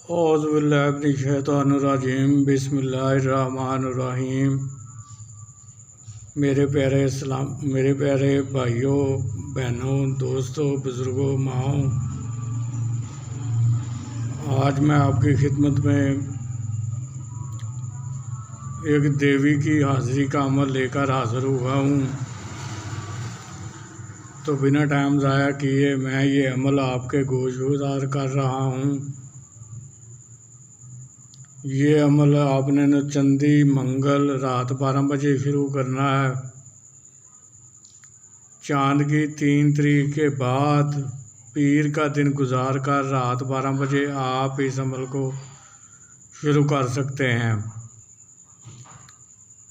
औज़ुबिल्लाहिमिनश्शैतानिर्रजीम बिस्मिल्लाहिर्रहमानिर्रहीम। मेरे प्यारे भाइयों, बहनों, दोस्तों, बुज़ुर्गों, माओं, आज मैं आपकी खिदमत में एक देवी की हाज़िरी का अमल लेकर हाज़िर हुआ हूँ। तो बिना टाइम ज़ाया किए मैं ये अमल आपके गोशगुजार कर रहा हूँ। ये अमल आपने न चंदी मंगल रात 12 बजे शुरू करना है। चांद की 3 तारीख के बाद पीर का दिन गुजार कर रात 12 बजे आप इस अमल को शुरू कर सकते हैं।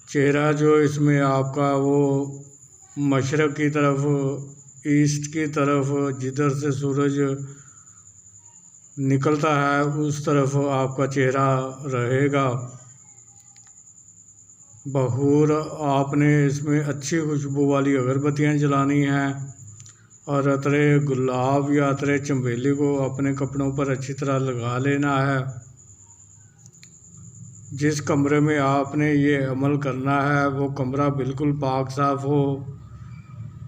चेहरा जो इसमें आपका वो मशरक़ की तरफ, ईस्ट की तरफ, जिधर से सूरज निकलता है उस तरफ आपका चेहरा रहेगा। बखूर आपने इसमें अच्छी खुशबू वाली अगरबत्तियाँ जलानी हैं और अतरे गुलाब या अतरे चमेली को अपने कपड़ों पर अच्छी तरह लगा लेना है। जिस कमरे में आपने ये अमल करना है वो कमरा बिल्कुल पाक साफ़ हो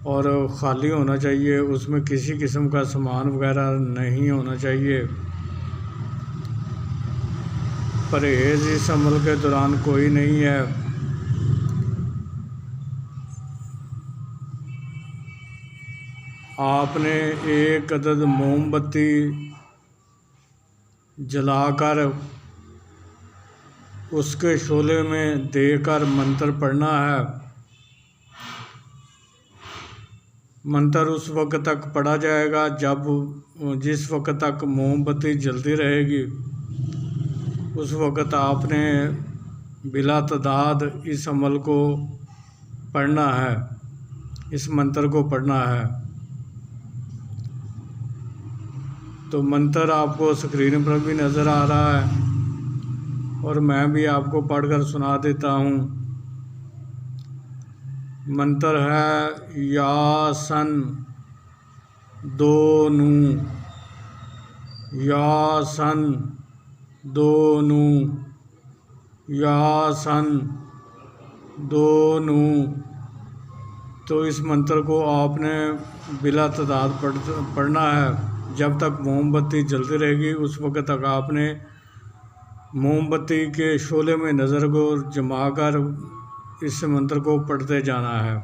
और ख़ाली होना चाहिए। उसमें किसी किस्म का सामान वगैरह नहीं होना चाहिए। परहेज़ इस अमल के दौरान कोई नहीं है। आपने एक अदद मोमबत्ती जलाकर उसके शोले में देकर मंत्र पढ़ना है। मंत्र उस वक्त तक पढ़ा जाएगा जिस वक्त तक मोमबत्ती जलती रहेगी। उस वक्त आपने बिला तादाद इस अमल को पढ़ना है, इस मंत्र को पढ़ना है। तो मंत्र आपको स्क्रीन पर भी नज़र आ रहा है और मैं भी आपको पढ़कर सुना देता हूँ। मंत्र है यासन दोनू, यासन दोनू, यासन दोनू। तो इस मंत्र को आपने बिला तादाद पढ़ना है। जब तक मोमबत्ती जलती रहेगी उस वक्त तक आपने मोमबत्ती के शोले में नज़र को जमा कर इस मंत्र को पढ़ते जाना है।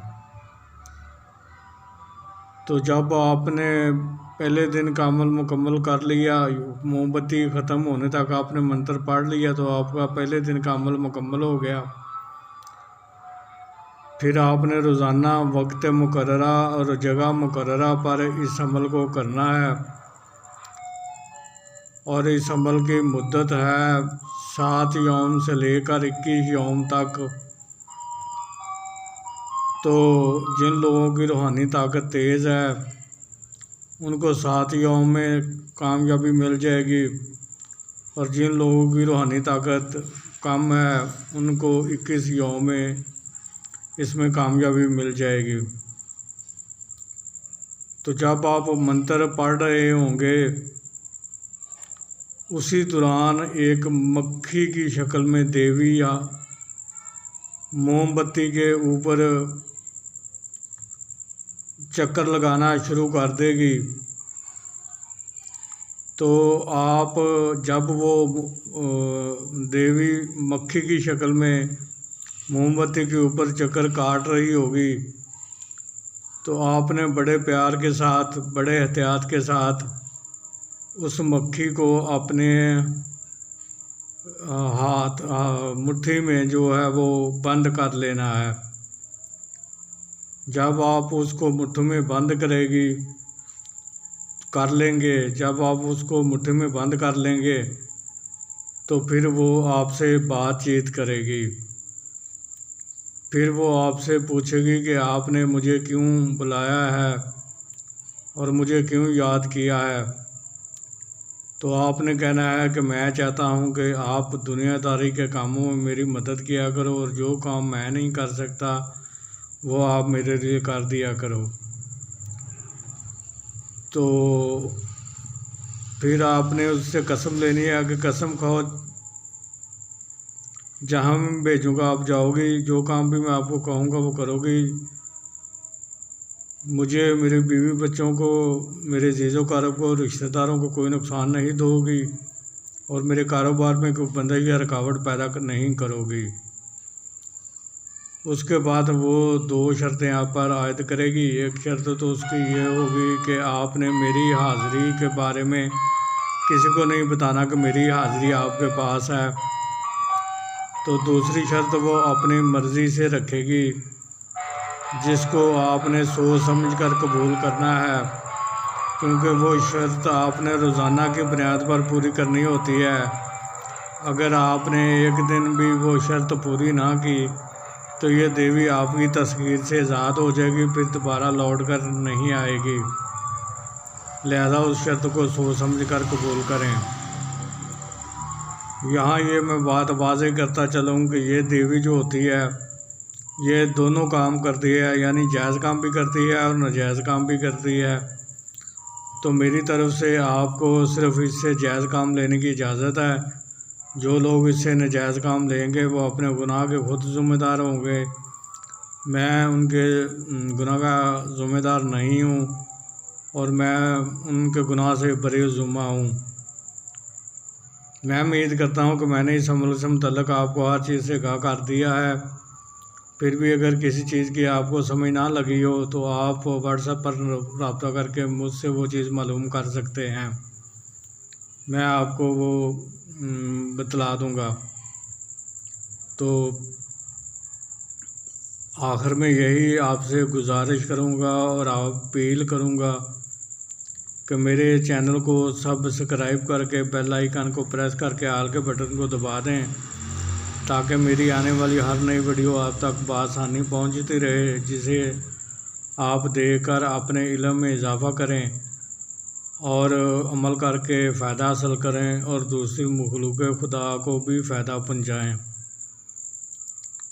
तो जब आपने पहले दिन का अमल मुकम्मल कर लिया, मोमबत्ती ख़त्म होने तक आपने मंत्र पढ़ लिया, तो आपका पहले दिन का अमल मुकम्मल हो गया। फिर आपने रोज़ाना वक्त मुकर्ररा और जगह मुकर्ररा पर इस अमल को करना है और इस अमल की मुद्दत है 7 यौम से लेकर 21 यौम तक। तो जिन लोगों की रूहानी ताकत तेज़ है उनको 7 यौम में कामयाबी मिल जाएगी और जिन लोगों की रूहानी ताकत कम है उनको 21 यौम में इसमें कामयाबी मिल जाएगी। तो जब आप मंत्र पढ़ रहे होंगे उसी दौरान एक मक्खी की शक्ल में देवी या मोमबत्ती के ऊपर चक्कर लगाना शुरू कर देगी। तो आप जब वो देवी मक्खी की शक्ल में मोमबत्ती के ऊपर चक्कर काट रही होगी तो आपने बड़े प्यार के साथ, बड़े एहतियात के साथ उस मक्खी को अपने हाथ मुट्ठी में जो है वो बंद कर लेना है। जब आप उसको मुट्ठी में बंद कर लेंगे, जब आप उसको मुट्ठी में बंद कर लेंगे तो फिर वो आपसे बातचीत करेगी। फिर वो आपसे पूछेगी कि आपने मुझे क्यों बुलाया है और मुझे क्यों याद किया है। तो आपने कहना है कि मैं चाहता हूं कि आप दुनियादारी के कामों में मेरी मदद किया करो और जो काम मैं नहीं कर सकता वो आप मेरे लिए कर दिया करो। तो फिर आपने उससे कसम लेनी है कि कसम खाओ जहाँ मैं भेजूँगा आप जाओगी, जो काम भी मैं आपको कहूँगा वो करोगी, मुझे, मेरे बीवी बच्चों को, मेरे जीज़ो कारब को, रिश्तेदारों को कोई नुकसान नहीं दोगी और मेरे कारोबार में कोई बंधन या रुकावट पैदा नहीं करोगी। उसके बाद वो 2 शर्तें आप पर आयद करेगी। एक शर्त तो उसकी ये होगी कि आपने मेरी हाज़िरी के बारे में किसी को नहीं बताना कि मेरी हाज़िरी आपके पास है। तो दूसरी शर्त वो अपनी मर्ज़ी से रखेगी, जिसको आपने सोच समझ कर कबूल करना है, क्योंकि वो शर्त आपने रोज़ाना की बुनियाद पर पूरी करनी होती है। अगर आपने एक दिन भी वो शर्त पूरी ना की तो ये देवी आपकी तस्वीर से आज़ाद हो जाएगी, फिर दोबारा लौट कर नहीं आएगी। लिहाजा उस शर्त को सोच समझ कर कबूल करें। यहाँ ये मैं बात वाज़ेह करता चलूँ कि ये देवी जो होती है ये दोनों काम करती है, यानी जायज़ काम भी करती है और नाजायज़ काम भी करती है। तो मेरी तरफ़ से आपको सिर्फ़ इससे जायज़ काम लेने की इजाज़त है। जो लोग इससे नाजायज़ काम लेंगे वो अपने गुनाह के खुद ज़िम्मेदार होंगे। मैं उनके गुनाह का ज़िम्मेदार नहीं हूँ और मैं उनके गुनाह से बरी ज़िम्मा हूँ। मैं उम्मीद करता हूँ कि मैंने इस अमल से मुतल्लिक़ आपको हर चीज़ से आगाह कर दिया है। फिर भी अगर किसी चीज़ की आपको समझ ना लगी हो तो आप व्हाट्सएप पर रब्ता करके मुझसे वो चीज़ मालूम कर सकते हैं, मैं आपको वो बतला दूँगा। तो आखिर में यही आपसे गुजारिश करूँगा और अपील करूँगा कि मेरे चैनल को सब्सक्राइब करके बेल आइकन को प्रेस करके आल के बटन को दबा दें, ताकि मेरी आने वाली हर नई वीडियो आप तक बआसानी पहुंचती रहे, जिसे आप देखकर अपने इल्म में इजाफ़ा करें और अमल करके फ़ायदा हासिल करें और दूसरी मखलूक़ खुदा को भी फ़ायदा पहुंचाएं।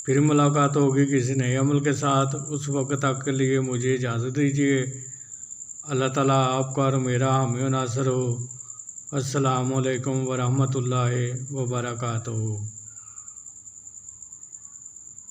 फिर मुलाकात होगी किसी नए अमल के साथ। उस वक्त तक के लिए मुझे इजाज़त दीजिए। अल्लाह ताला आपका और मेरा हामी नासर हो। अस्सलामु अलैकुम वरहमतुल्लाहि वबरकातुहू।